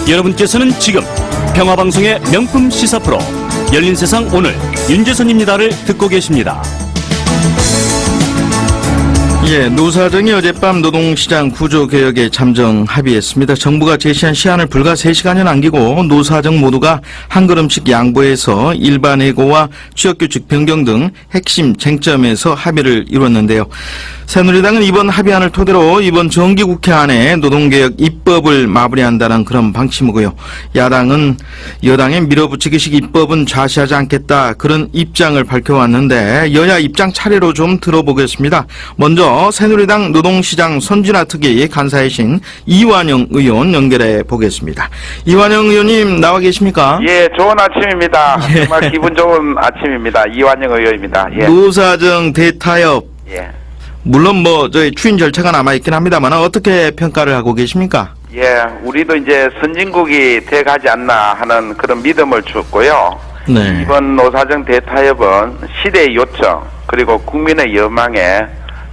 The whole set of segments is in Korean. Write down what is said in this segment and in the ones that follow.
여러분께서는 지금 평화방송의 명품 시사 프로 열린세상 오늘 윤재선입니다를 듣고 계십니다. 예, 노사정이 어젯밤 노동시장 구조개혁에 잠정 합의했습니다. 정부가 제시한 시한을 불과 3시간여 남기고 노사정 모두가 한 걸음씩 양보해서 일반 해고와 취업규칙 변경 등 핵심 쟁점에서 합의를 이뤘는데요. 새누리당은 이번 합의안을 토대로 이번 정기국회 안에 노동개혁 입법을 마무리한다는 그런 방침이고요. 야당은 여당의 밀어붙이기식 입법은 좌시하지 않겠다, 그런 입장을 밝혀왔는데 여야 입장 차례로 좀 들어보겠습니다. 먼저 새누리당 노동시장 선진화특위 간사이신 이완영 의원 연결해 보겠습니다. 이완영 의원님 나와 계십니까? 예, 좋은 아침입니다. 예. 정말 기분 좋은 아침입니다. 이완영 의원입니다. 예. 노사정 대타협, 예. 물론 저희 추인 절차가 남아있긴 합니다만 어떻게 평가를 하고 계십니까? 예, 우리도 이제 선진국이 돼가지 않나 하는 그런 믿음을 줬고요. 네. 이번 노사정 대타협은 시대의 요청, 그리고 국민의 여망에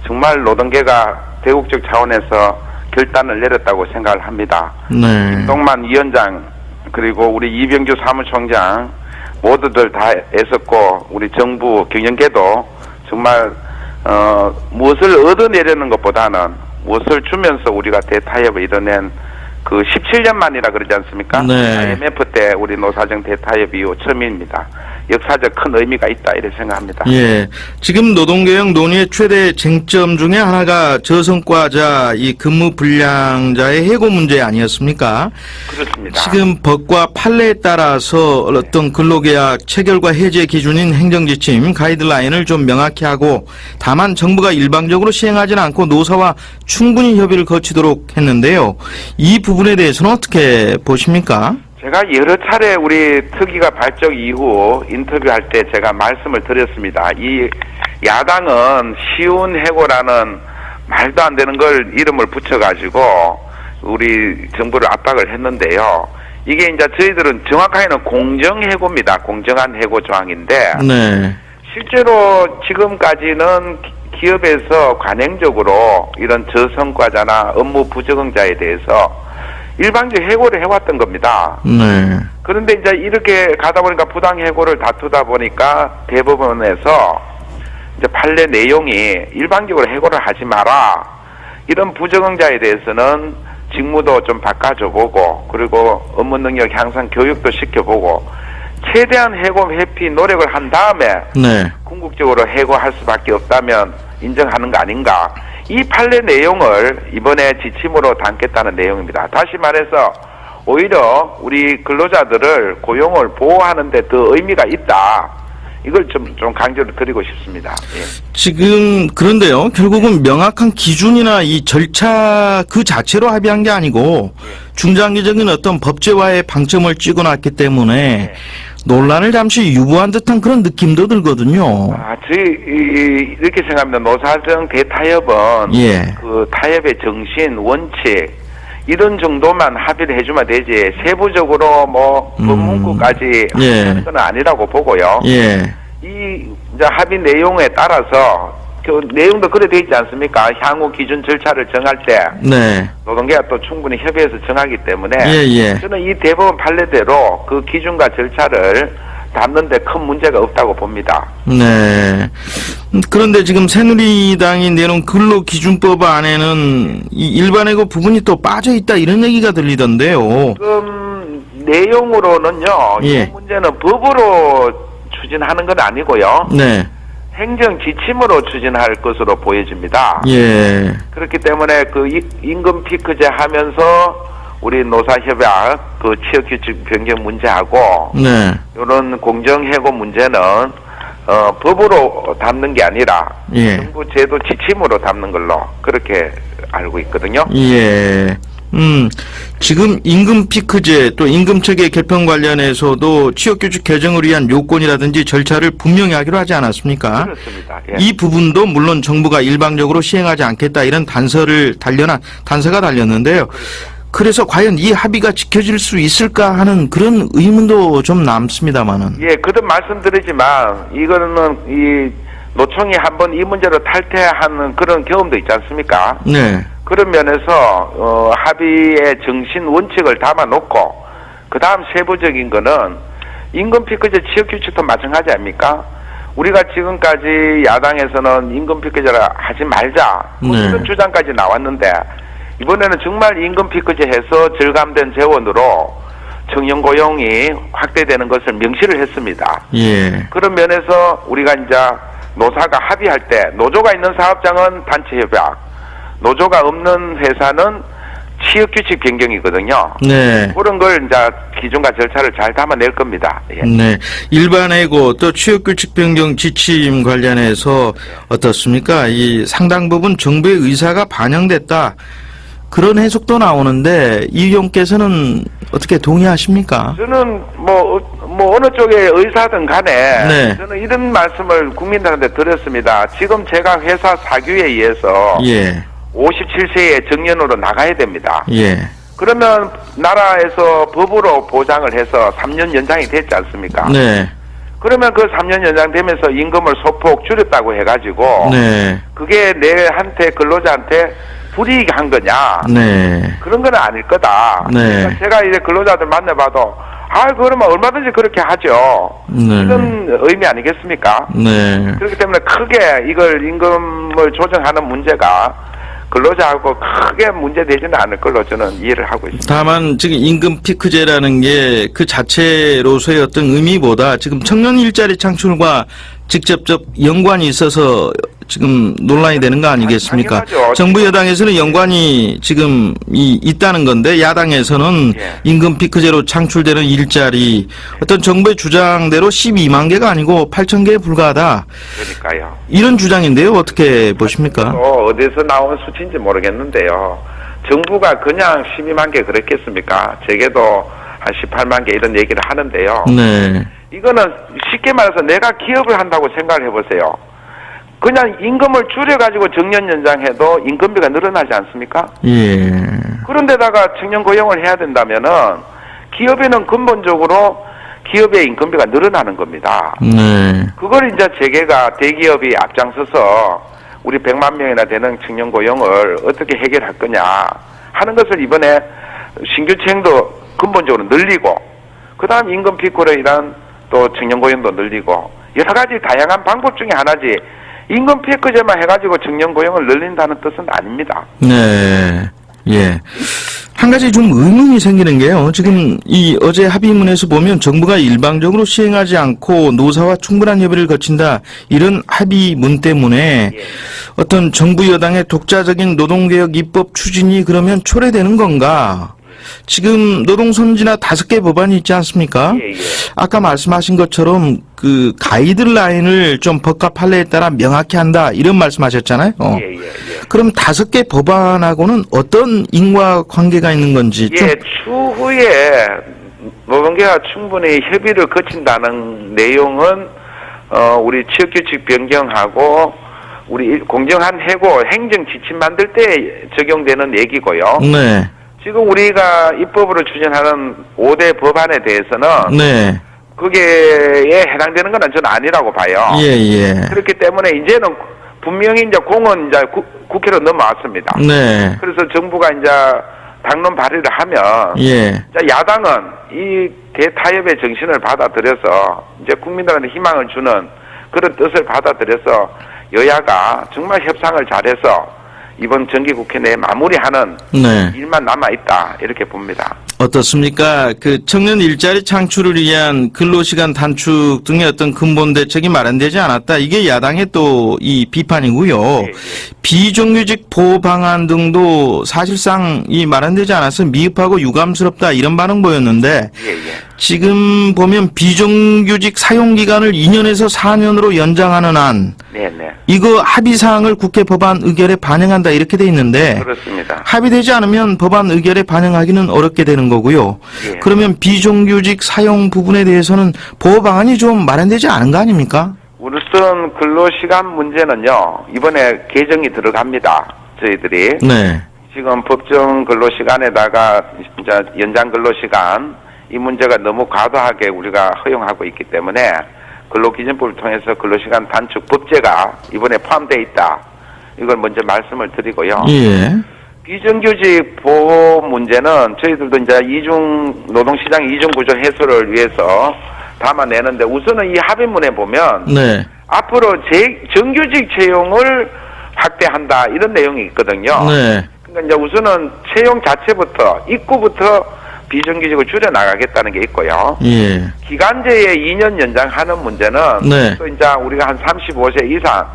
정말 노동계가 대국적 차원에서 결단을 내렸다고 생각을 합니다. 네. 김동만 위원장, 그리고 우리 이병주 사무총장 모두들 다 애썼고, 우리 정부 경영계도 정말 무엇을 얻어내려는 것보다는 무엇을 주면서 우리가 대타협을 이뤄낸 그 17년 만이라 그러지 않습니까? 네. IMF 때 우리 노사정 대타협 이후 처음입니다. 역사적 큰 의미가 있다 이렇게 생각합니다. 예. 지금 노동개혁 논의의 최대 쟁점 중에 하나가 저성과자, 이 근무 불량자의 해고 문제 아니었습니까? 그렇습니다. 지금 법과 판례에 따라서 어떤 근로계약 체결과 해제 기준인 행정지침, 가이드라인을 좀 명확히 하고, 다만 정부가 일방적으로 시행하지는 않고 노사와 충분히 협의를 거치도록 했는데요. 이 부분에 대해서는 어떻게 보십니까? 제가 여러 차례 우리 특위가 발족 이후 인터뷰할 때 제가 말씀을 드렸습니다. 이 야당은 쉬운 해고라는 말도 안 되는 걸 이름을 붙여가지고 우리 정부를 압박을 했는데요. 이게 이제 저희들은 정확하게는 공정해고입니다. 공정한 해고 조항인데, 네. 실제로 지금까지는 기업에서 관행적으로 이런 저성과자나 업무 부적응자에 대해서 일방적 해고를 해왔던 겁니다. 네. 그런데 이제 이렇게 가다 보니까 부당해고를 다투다 보니까 대법원에서 이제 판례 내용이 일방적으로 해고를 하지 마라, 이런 부적응자에 대해서는 직무도 좀 바꿔줘보고, 그리고 업무 능력 향상 교육도 시켜보고, 최대한 해고 회피 노력을 한 다음에 네. 궁극적으로 해고할 수밖에 없다면 인정하는 거 아닌가, 이 판례 내용을 이번에 지침으로 담겠다는 내용입니다. 다시 말해서 오히려 우리 근로자들을 고용을 보호하는 데 더 의미가 있다, 이걸 좀 강조를 드리고 싶습니다. 예. 지금 그런데요, 결국은 명확한 기준이나 이 절차 그 자체로 합의한 게 아니고 중장기적인 어떤 법제화의 방점을 찍어놨기 때문에 논란을 잠시 유보한 듯한 그런 느낌도 들거든요. 이렇게 생각합니다. 노사정 대타협은 예. 그 타협의 정신, 원칙 이런 정도만 합의를 해주면 되지 세부적으로 법문구까지 예. 하는 건 아니라고 보고요. 예. 이 이제 합의 내용에 따라서 그 내용도 그래 돼 있지 않습니까? 향후 기준 절차를 정할 때 네. 노동계가 또 충분히 협의해서 정하기 때문에 예. 저는 이 대법원 판례대로 그 기준과 절차를 담는데 큰 문제가 없다고 봅니다. 네. 그런데 지금 새누리당이 내놓은 근로기준법 안에는 이 일반해고 부분이 또 빠져 있다, 이런 얘기가 들리던데요. 지금 내용으로는요, 예. 이 문제는 법으로 추진하는 건 아니고요. 네. 행정 지침으로 추진할 것으로 보여집니다. 예. 그렇기 때문에 그 임금 피크제 하면서 우리 노사협약 그 취업규칙 변경 문제하고 네. 이런 공정해고 문제는 법으로 담는 게 아니라 예. 정부 제도 지침으로 담는 걸로 그렇게 알고 있거든요. 예. 지금 임금 피크제 또 임금체계 개편 관련해서도 취업규칙 개정을 위한 요건이라든지 절차를 분명히 하기로 하지 않았습니까? 그렇습니다. 예. 이 부분도 물론 정부가 일방적으로 시행하지 않겠다, 이런 단서가 달렸는데요. 그래서 과연 이 합의가 지켜질 수 있을까 하는 그런 의문도 좀 남습니다만은. 예, 거듭 말씀드리지만 이거는 이 노총이 한번 이 문제로 탈퇴하는 그런 경험도 있지 않습니까? 네. 그런 면에서 합의의 정신 원칙을 담아놓고 그 다음 세부적인 거는 임금 피크제 취업 규칙도 마찬가지 아닙니까? 우리가 지금까지 야당에서는 임금 피크제를 하지 말자 뭐 네. 이런 주장까지 나왔는데 이번에는 정말 임금 피크제 해서 절감된 재원으로 청년 고용이 확대되는 것을 명시를 했습니다. 예. 그런 면에서 우리가 이제 노사가 합의할 때 노조가 있는 사업장은 단체 협약, 노조가 없는 회사는 취업 규칙 변경이거든요. 네. 그런 걸 이제 기준과 절차를 잘 담아낼 겁니다. 예. 네. 일반해고 또 취업규칙 변경 지침 관련해서 어떻습니까? 이 상당 부분 정부의 의사가 반영됐다. 그런 해석도 나오는데 이 의원께서는 어떻게 동의하십니까? 저는 뭐 어느 쪽의 의사든 간에 네. 저는 이런 말씀을 국민들한테 드렸습니다. 지금 제가 회사 사규에 의해서 예. 57세의 정년으로 나가야 됩니다. 예. 그러면 나라에서 법으로 보장을 해서 3년 연장이 됐지 않습니까? 네. 그러면 그 3년 연장되면서 임금을 소폭 줄였다고 해가지고 네. 그게 내한테 근로자한테 불이익한 거냐? 네. 그런 건 아닐 거다. 네. 그러니까 제가 이제 근로자들 만나봐도 그러면 얼마든지 그렇게 하죠. 네. 이런 의미 아니겠습니까? 네. 그렇기 때문에 크게 이걸 임금을 조정하는 문제가 근로자하고 크게 문제되지는 않을 걸로 저는 이해를 하고 있습니다. 다만 지금 임금 피크제라는 게 그 자체로서의 어떤 의미보다 지금 청년 일자리 창출과 직접적 연관이 있어서 지금 논란이 되는 거 아니겠습니까? 당연하죠. 정부 여당에서는 연관이 지금 있다는 건데 야당에서는 예. 임금 피크제로 창출되는 일자리 어떤 정부의 주장대로 12만 개가 아니고 8천 개에 불과하다. 그러니까요. 이런 주장인데요. 어떻게 보십니까? 어디서 나온 수치인지 모르겠는데요. 정부가 그냥 12만 개 그랬겠습니까? 제게도 한 18만 개 이런 얘기를 하는데요. 네. 이거는 쉽게 말해서 내가 기업을 한다고 생각을 해보세요. 그냥 임금을 줄여가지고 정년 연장해도 임금비가 늘어나지 않습니까? 예. 그런데다가 청년 고용을 해야 된다면은 기업에는 근본적으로 기업의 임금비가 늘어나는 겁니다. 네. 그걸 이제 재계가 대기업이 앞장서서 우리 100만 명이나 되는 청년 고용을 어떻게 해결할 거냐 하는 것을 이번에 신규채용도 근본적으로 늘리고 그 다음 임금 피크로 인한 또 청년 고용도 늘리고 여러 가지 다양한 방법 중에 하나지 임금 피크제만 해가지고 청년 고용을 늘린다는 뜻은 아닙니다. 네. 예. 한 가지 좀 의문이 생기는 게요. 지금 이 어제 합의문에서 보면 정부가 일방적으로 시행하지 않고 노사와 충분한 협의를 거친다. 이런 합의문 때문에 예. 어떤 정부 여당의 독자적인 노동개혁 입법 추진이 그러면 초래되는 건가? 지금 노동선진화 5개 법안이 있지 않습니까? 예, 예. 아까 말씀하신 것처럼 그 가이드라인을 좀 법과 판례에 따라 명확히 한다. 이런 말씀하셨잖아요. 예, 예, 예. 그럼 5개 법안하고는 어떤 인과관계가 있는 건지 좀 예, 추후에 노동계가 충분히 협의를 거친다는 내용은 우리 취업규칙 변경하고 우리 공정한 해고 행정 지침 만들 때 적용되는 얘기고요. 네. 지금 우리가 입법으로 추진하는 5대 법안에 대해서는 네. 거기에 해당되는 건 저는 아니라고 봐요. 예. 그렇기 때문에 이제는 분명히 이제 공은 이제 국회로 넘어왔습니다. 네. 그래서 정부가 이제 당론 발의를 하면 예. 자, 야당은 이 대타협의 정신을 받아들여서 이제 국민들한테 희망을 주는 그런 뜻을 받아들여서 여야가 정말 협상을 잘해서 이번 정기국회 내에 마무리하는 네. 일만 남아있다 이렇게 봅니다. 어떻습니까? 그 청년 일자리 창출을 위한 근로시간 단축 등의 어떤 근본 대책이 마련되지 않았다. 이게 야당의 또 이 비판이고요. 예. 비정규직 보호 방안 등도 사실상 이 마련되지 않아서 미흡하고 유감스럽다 이런 반응 보였는데 예. 지금 보면 비정규직 사용 기간을 2년에서 4년으로 연장하는 안 네네. 이거 합의 사항을 국회 법안 의결에 반영한다 이렇게 돼 있는데 그렇습니다. 합의되지 않으면 법안 의결에 반영하기는 어렵게 되는 거고요. 예. 그러면 비정규직 사용 부분에 대해서는 보호 방안이 좀 마련되지 않은 거 아닙니까? 우선 근로시간 문제는요 이번에 개정이 들어갑니다. 저희들이 네. 지금 법정 근로시간에다가 진짜 연장 근로시간 이 문제가 너무 과도하게 우리가 허용하고 있기 때문에 근로기준법을 통해서 근로시간 단축 법제가 이번에 포함되어 있다. 이걸 먼저 말씀을 드리고요. 예. 비정규직 보호 문제는 저희들도 이제 노동시장 이중구조 해소를 위해서 담아내는데 우선은 이 합의문에 보면 네. 앞으로 정규직 채용을 확대한다 이런 내용이 있거든요. 네. 그러니까 이제 우선은 채용 자체부터 입구부터 비정규직을 줄여 나가겠다는 게 있고요. 예. 기간제에 2년 연장하는 문제는 네. 또 이제 우리가 한 35세 이상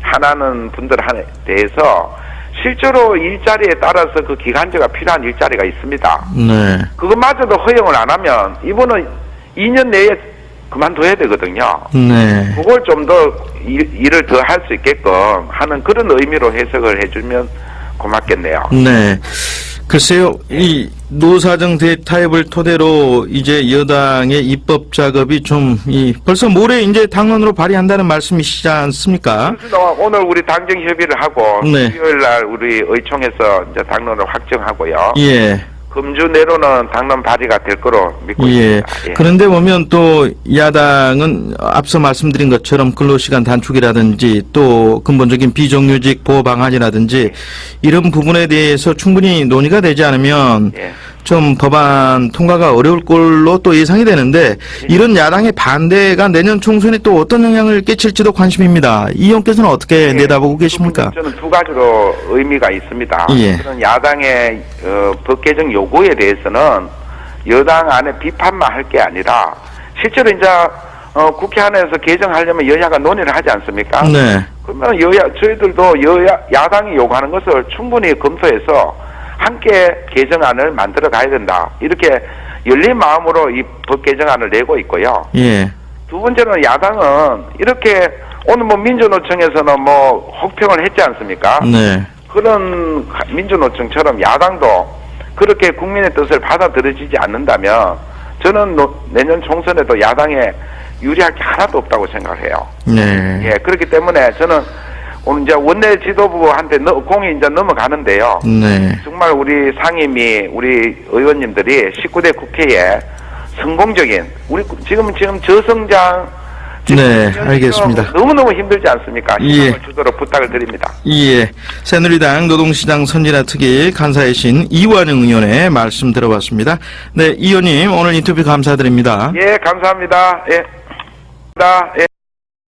하나는 분들한테 대해서 실제로 일자리에 따라서 그 기간제가 필요한 일자리가 있습니다. 네. 그것마저도 허용을 안 하면 이분은 2년 내에 그만둬야 되거든요. 네. 그걸 좀 더 일을 더 할 수 있게끔 하는 그런 의미로 해석을 해주면 고맙겠네요. 네. 글쎄요, 이 노사정 대타협을 토대로 이제 여당의 입법 작업이 벌써 모레 이제 당론으로 발의한다는 말씀이시지 않습니까? 그래서 오늘 우리 당정 협의를 하고 네. 수요일 날 우리 의총에서 이제 당론을 확정하고요. 예. 금주 내로는 당론 발의가 될 거로 믿고 예. 있습니다. 예. 그런데 보면 또 야당은 앞서 말씀드린 것처럼 근로시간 단축이라든지 또 근본적인 비정규직 보호 방안이라든지 이런 부분에 대해서 충분히 논의가 되지 않으면 예. 좀 법안 통과가 어려울 걸로 또 예상이 되는데 이런 야당의 반대가 내년 총선에 또 어떤 영향을 끼칠지도 관심입니다. 이 의원께서는 어떻게 내다보고 계십니까? 저는 두 가지로 의미가 있습니다. 예. 그런 야당의 법 개정 요구에 대해서는 여당 안에 비판만 할 게 아니라 실제로 이제 국회 안에서 개정하려면 여야가 논의를 하지 않습니까? 네. 그러면 저희들도 야당이 요구하는 것을 충분히 검토해서 함께 개정안을 만들어 가야 된다. 이렇게 열린 마음으로 이 법 개정안을 내고 있고요. 예. 두 번째는 야당은 이렇게 오늘 민주노총에서는 혹평을 했지 않습니까? 네. 그런 민주노총처럼 야당도 그렇게 국민의 뜻을 받아들여지지 않는다면 저는 내년 총선에도 야당에 유리할 게 하나도 없다고 생각해요. 네. 예, 그렇기 때문에 저는 오늘 이제 원내 지도부한테 공이 이제 넘어가는데요. 네. 정말 우리 상임위, 우리 의원님들이 19대 국회에 성공적인, 지금 저성장, 네, 알겠습니다. 너무너무 힘들지 않습니까? 희망을 예. 주도록 부탁을 드립니다. 예. 새누리당 노동시장 선진화 특위 간사이신 이완영 의원의 말씀 들어봤습니다. 네, 이 의원님 오늘 인터뷰 감사드립니다. 예, 감사합니다. 예. 예.